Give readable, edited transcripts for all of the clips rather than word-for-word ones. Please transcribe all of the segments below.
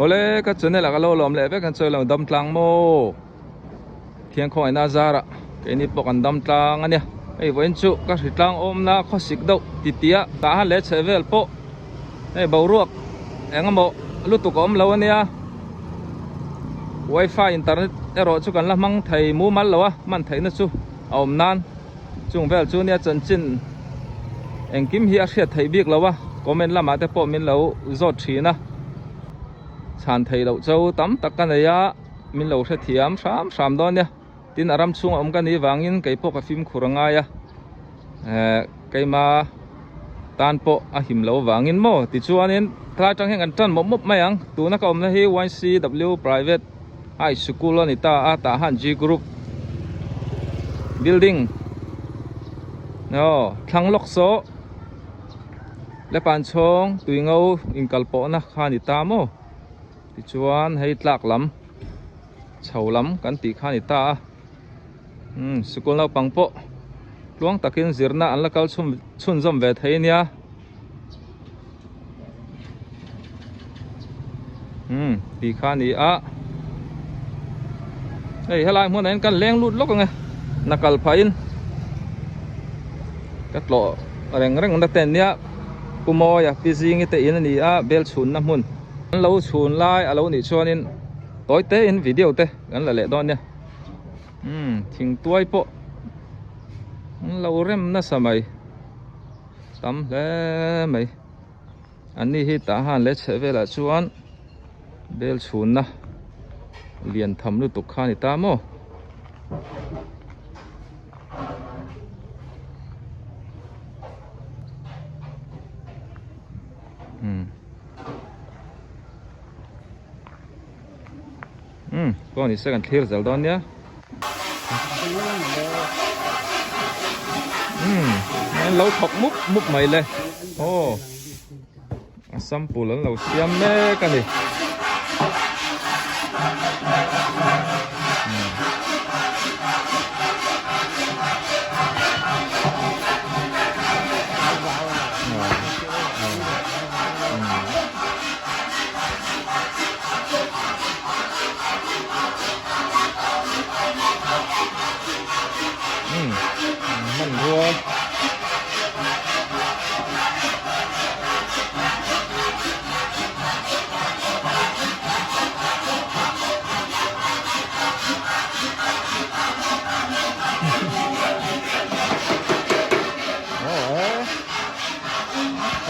ole ka chane la ka lo lom le be kan chơi là đâm tlang mo thiang khoi na zara cái ni pok an đâm tlang ania ei voin chu ka ritlang om na kho sik do titia ta ha le chevel po ei boruak engamo lutuk om lo ania wifi internet ero chu kan la mang thei mu mal lo a man thei na chu om nan chung vel chu nia chan chin engkim hi a hriat thei bik lo wa comment lama te po min lo zot thina chan thei lo chau tam tak kan ya min lo hre thiam sam don nia tin aram chung om kan ni wangin kei po ka phim khuranga ya keima tan po a him lo wangin mo ti chuanin tla tang heng an tran mop mop mayang tu na ka om na hi YCW private high school ani ta a ta han G group building no thlang lok so le pan chong tuingo inkal po na khani ta mo ti chuan hei tlak lam chho lam kan ti khani ta school na pang po luang takin zirna an la kal chun zom ve thei nia ti khani a ei helai mon en kan leng lut lok nga nakal phain kat lo reng na ten nia kumo ya pizing ite in ani a bel chun na mun an lo chun lai alo ni chuanin toy te in video te kan la le don nia thing tuai po lo rem na samai tam le mai ani hi ta han le chevela chuan bel chun na lian tham lu tuk khani ta mo con ni second clear zal don ya lâu thọc múc mày lên ô xăm pù lớn lâu xiêm mê cái này mình luôn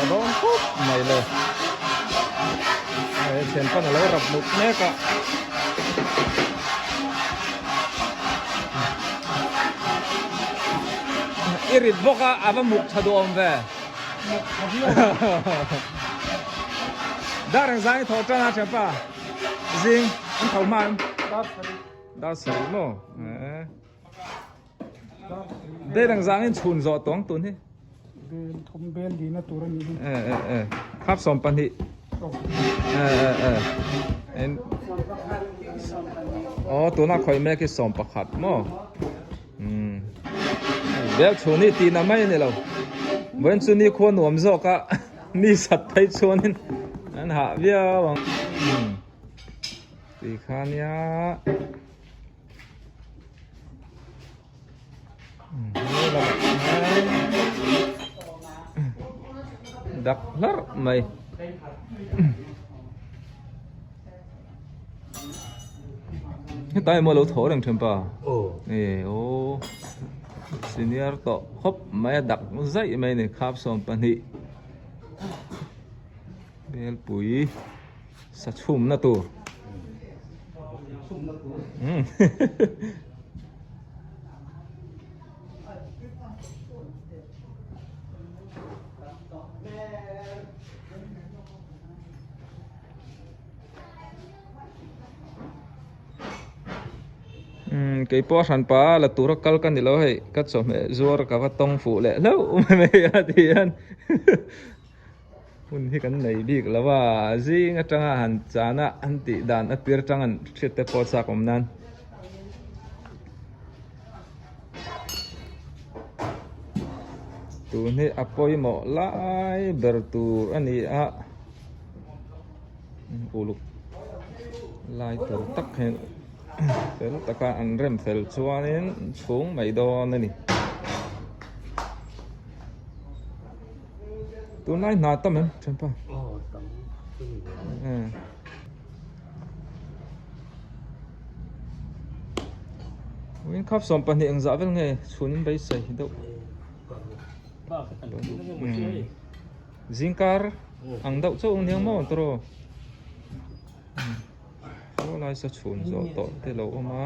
đó khúc màyเลยเห็นกันแล้วรับมุกแน่ก็irit boka ava muk chadom ve darang zai tho chana chapa zing an thau man da sari mo de dang zang in chun zo tong tun hi thom ben di na turan ni khap som pan hi en tu na khoi me ki som pakhat mo béo chú ni tì nằm mấy này lâu vẫn chú ni khuôn ổm rõ cả ni sạch thấy chú nên anh hạ béo bằng tì khá nhá đặc lắm mày cái tay mua lẩu thổ đằng chân pa nè ô senior to hop mai dak zai mai ne khap som pani bel pui sa chum na tu cái po san pa là tu kal kan ni lo hei kat so me zuar ka va tong fu le lo me ya tian hun hi kan nei bik lawa zi nga tanga han chana anti dan apir tangan thite po sa kom nan tu ni apoi mo lai ber tu ani a uluk lai từ tắc hen fel taka an rem fel chuanin chhung mai dawn ani tunai na tam em champa win khap som pan ang za vel nge chunin bai sai do zingkar ang dau chau niang mo tro so lai sa chun zo to te lo ma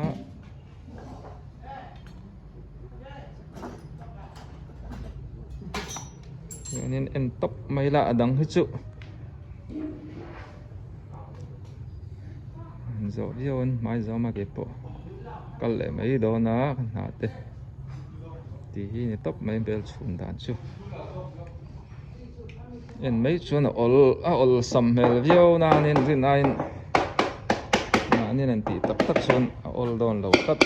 nên en top mai la dang hi chu zo vion mai zo ma ke po kal le mai do na na te ti hi ni top mai bel chun dan chu en mai chuan ol sam mel vio na nen rin ain na nen an ti tak tak chuan ol don lo tat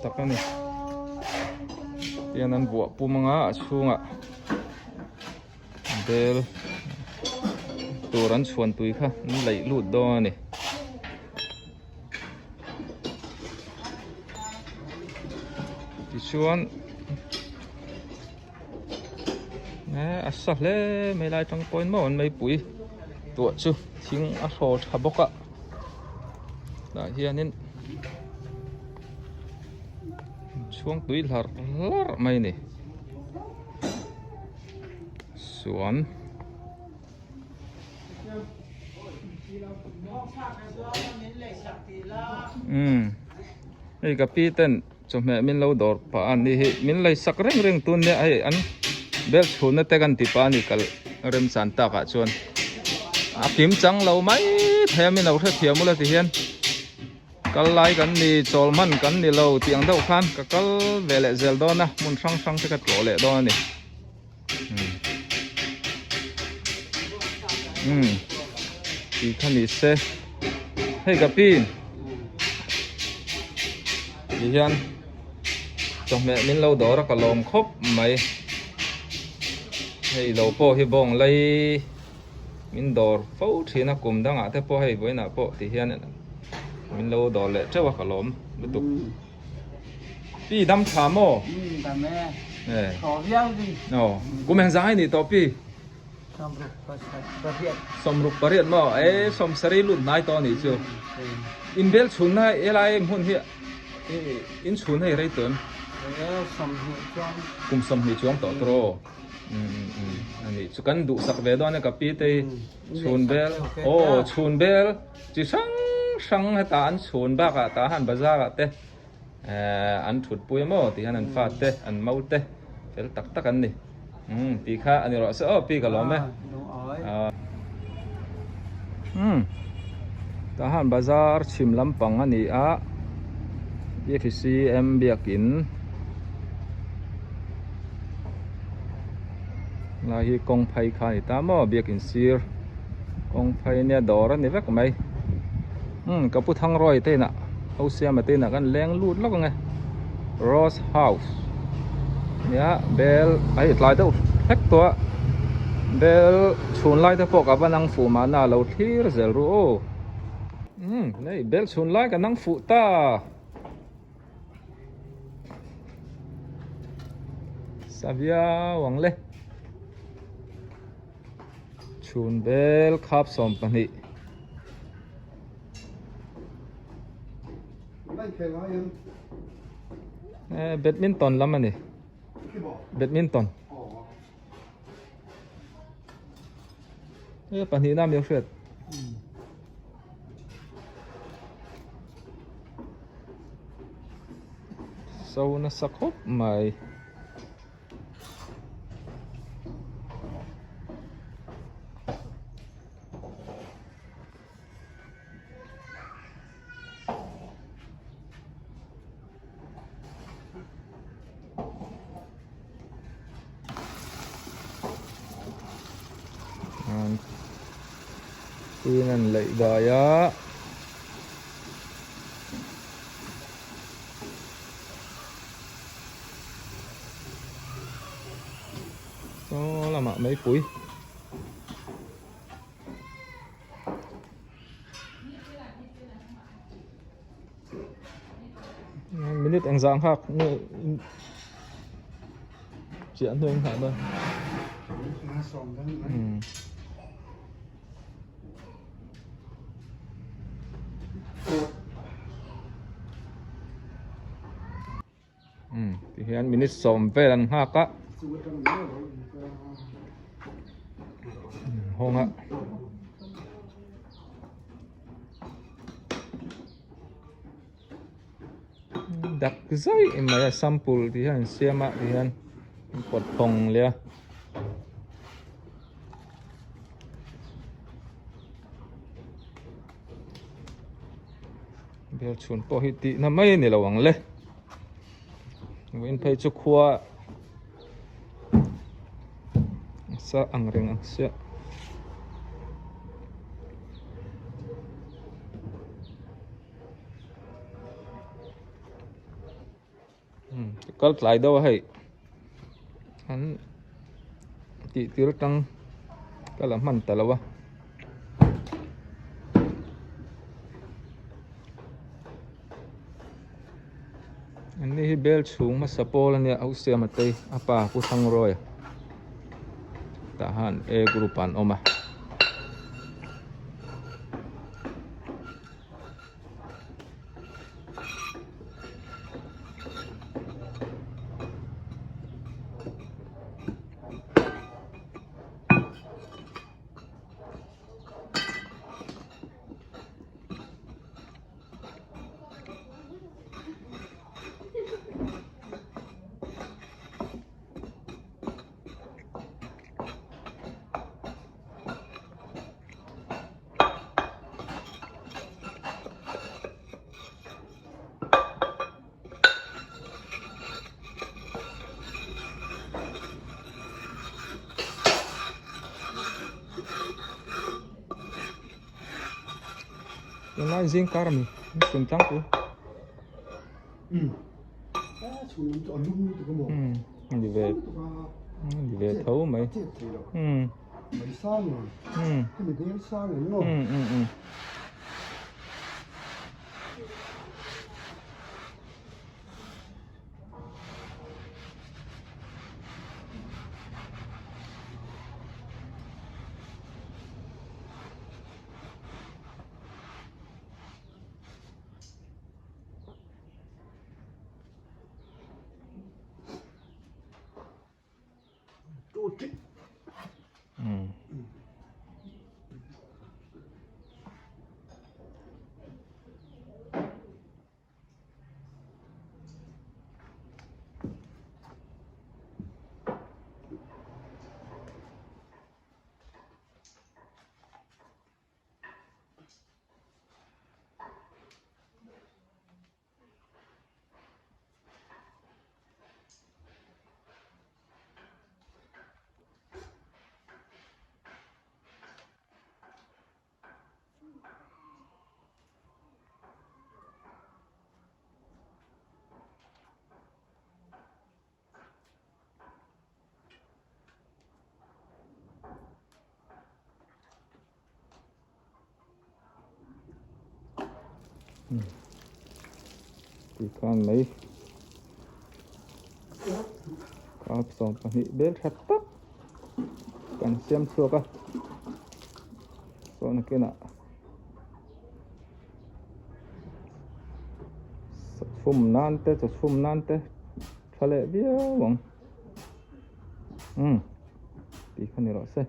takani tianan buat pumanga chunga bel turan chuan tui kha lei lut do ni ti chuan asa hle mai lai tang point mo mai pui tu chu thing a ro thaboka da hianin chuang tui lar mai ni suan ei ka pi ten chome min lo dor pa an ni hi min lai sak reng reng tun ne ai an bel chhun na te kan ti pa ni kal rem san ta ka chuan a kim chang lo mai themin au the thiamula ti hian kal lai kan ni cholman kan ni lo tiang deuh khan ka kal vele zel do na mun sang sang te ka tlo le do ni ti khan ni se hei ka pin ti hian chome min lo dor ka lom khop mai hei lo po hi bong lai min dor fo thina kum danga te po hei boina po ti hian min lo dor le chewa ka lom lutuk pi dam tha mo đam mê thò viao gì no kumeng zai ni to pi som ruk pariat mo som sari lut nai to ni chu in bel chun na elai mun hi in chun hai rai ton kum som hi chuang to tro ani chukan du sak ve do na ka pi te chun bel chun bel chi sang ta an chun ba ka ta han bazar ka te an thut pui mo ti han an fa te an mau te fel tak tak an ni ti kha ani ro so pi ka lo me ta han bazar chim lampang ani a BFC em biakin la hi kong phai kha ni ta mo biakin sir kong phai ne dor ani vek mai ka pu thang roi te na au sia ma te na kan leng lut lok nge Rose House ya bel ai tlai deuh hek to bel chun lai te pok aba nang fu ma na lo thir zel ru o nei bel chun lai ka nang fu ta savia wang le chun bel khap som pani badminton lắm anh này badminton bạn hiện nam yêu sệt sâu nó sắc húp mày Tinan lại gaya. Đó là mạ mấy phúi. Minute anh giang khác nữa. Chuyện thôi anh hả thôi. Thì hiện minute xóm về lần khác á. Hông ạ. Đặc dây mà sample thì hắn xem ạ thì hắn bột phồng lia. Bây chuẩn po hít tị nó mấy này là hoàng lê. Nguyên phải chúc khoa sa ang ring ang siya. Cái lại đâu hay hắn tị tiêu tăng cái là mặn tao là anh đi bel xuống mà sắp lên nha, áo xe mà tây apa aku thang rồi tahan grupan oma. Yang lain zing karmi, tentang tu. Đi về thấu mày. Mấy sao rồi? Mình thấy sao rồi đúng không? Thì con mấy có xong con hị bếp thật tắc cần xem xua cơ con kia nè phum nante thale bia bông thì con này rõ xe